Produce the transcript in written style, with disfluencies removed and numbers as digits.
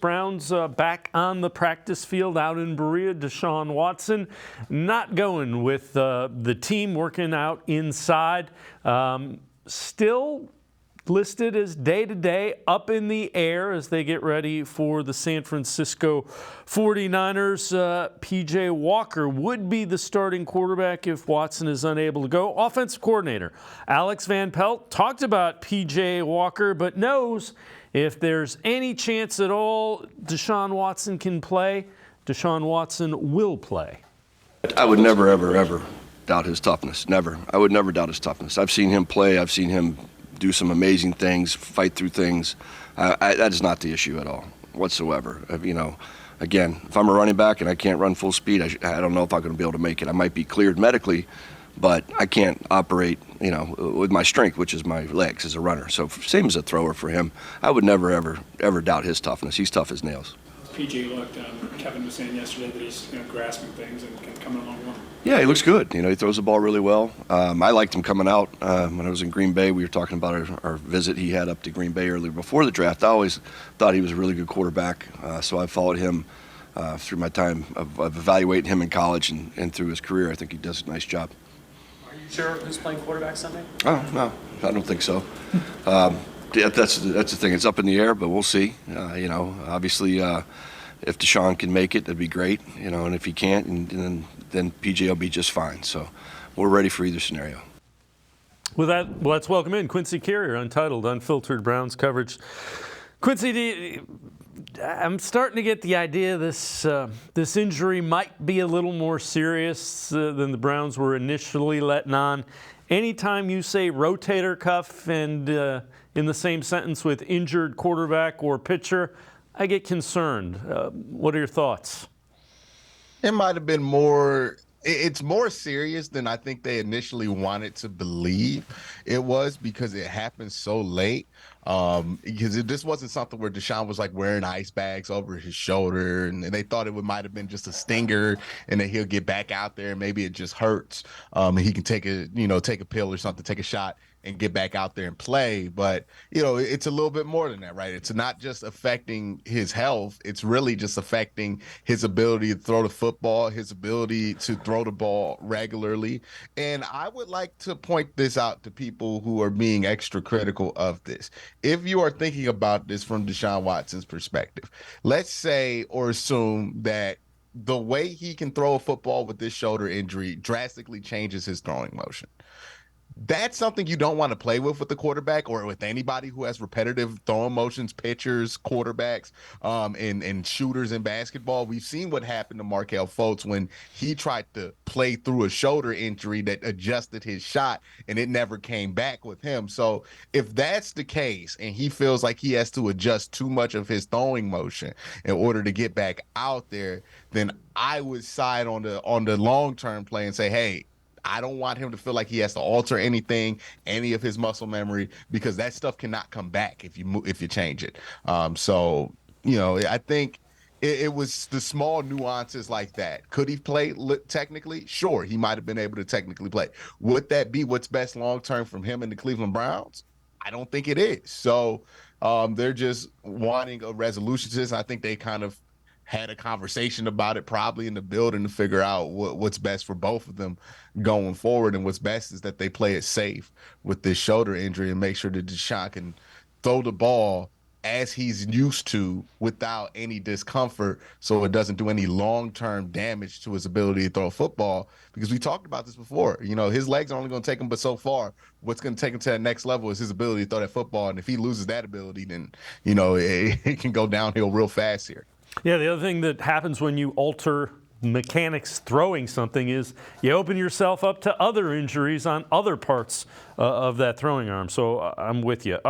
Browns back on the practice field out in Berea. Deshaun Watson not going with the team, working out inside. Still listed as day-to-day, up in the air as they get ready for the San Francisco 49ers. P.J. Walker would be the starting quarterback if Watson is unable to go. Offensive coordinator Alex Van Pelt talked about P.J. Walker, but knows if there's any chance at all Deshaun Watson can play, Deshaun Watson will play. I would never, ever, ever doubt his toughness. Never. I would never doubt his toughness. I've seen him play. I've seen him do some amazing things, fight through things. That is not the issue at all whatsoever. Again, if I'm a running back and I can't run full speed, I don't know if I'm going to be able to make it. I might be cleared medically, but I can't operate, with my strength, which is my legs as a runner. So same as a thrower for him. I would never, ever, ever doubt his toughness. He's tough as nails. PJ looked, Kevin was saying yesterday that he's grasping things and coming along well. Yeah, he looks good. He throws the ball really well. I liked him coming out when I was in Green Bay. We were talking about our visit he had up to Green Bay earlier before the draft. I always thought he was a really good quarterback, so I followed him through my time of evaluating him in college and through his career. I think he does a nice job. Are you sure who's playing quarterback Sunday? Oh, no, I don't think so. That's the thing. It's up in the air, but we'll see. Obviously, if Deshaun can make it, that'd be great. And if he can't, then PJ will be just fine. So we're ready for either scenario. With that, let's welcome in Quincy Carrier, Untitled, Unfiltered Browns coverage. Quincy, I'm starting to get the idea this injury might be a little more serious than the Browns were initially letting on. Anytime you say rotator cuff and in the same sentence with injured quarterback or pitcher, I get concerned. What are your thoughts? It might have been more. It's more serious than I think they initially wanted to believe it was, because it happened so late. Because this wasn't something where Deshaun was like wearing ice bags over his shoulder, and they thought it might have been just a stinger, and then he'll get back out there and maybe it just hurts. And he can take a pill or something, take a shot, and get back out there and play. But, it's a little bit more than that, right? It's not just affecting his health. It's really just affecting his ability to throw the football, his ability to throw the ball regularly. And I would like to point this out to people who are being extra critical of this. If you are thinking about this from Deshaun Watson's perspective, let's say or assume that the way he can throw a football with this shoulder injury drastically changes his throwing motion. That's something you don't want to play with the quarterback or with anybody who has repetitive throwing motions, pitchers, quarterbacks, and shooters in basketball. We've seen what happened to Markelle Fultz when he tried to play through a shoulder injury that adjusted his shot, and it never came back with him. So if that's the case and he feels like he has to adjust too much of his throwing motion in order to get back out there, then I would side on the long-term play and say, hey, I don't want him to feel like he has to alter anything, any of his muscle memory, because that stuff cannot come back if you change it. I think it was the small nuances like that. Could he play technically? Sure, he might have been able to technically play. Would that be what's best long-term from him and the Cleveland Browns? I don't think it is. So they're just wanting a resolution to this. I think they kind of had a conversation about it probably in the building to figure out what's best for both of them going forward. And what's best is that they play it safe with this shoulder injury and make sure that Deshaun can throw the ball as he's used to without any discomfort, so it doesn't do any long-term damage to his ability to throw a football. Because we talked about this before. His legs are only going to take him but so far. What's going to take him to that next level is his ability to throw that football. And if he loses that ability, then, it can go downhill real fast here. Yeah, the other thing that happens when you alter mechanics throwing something is you open yourself up to other injuries on other parts of that throwing arm. So I'm with you.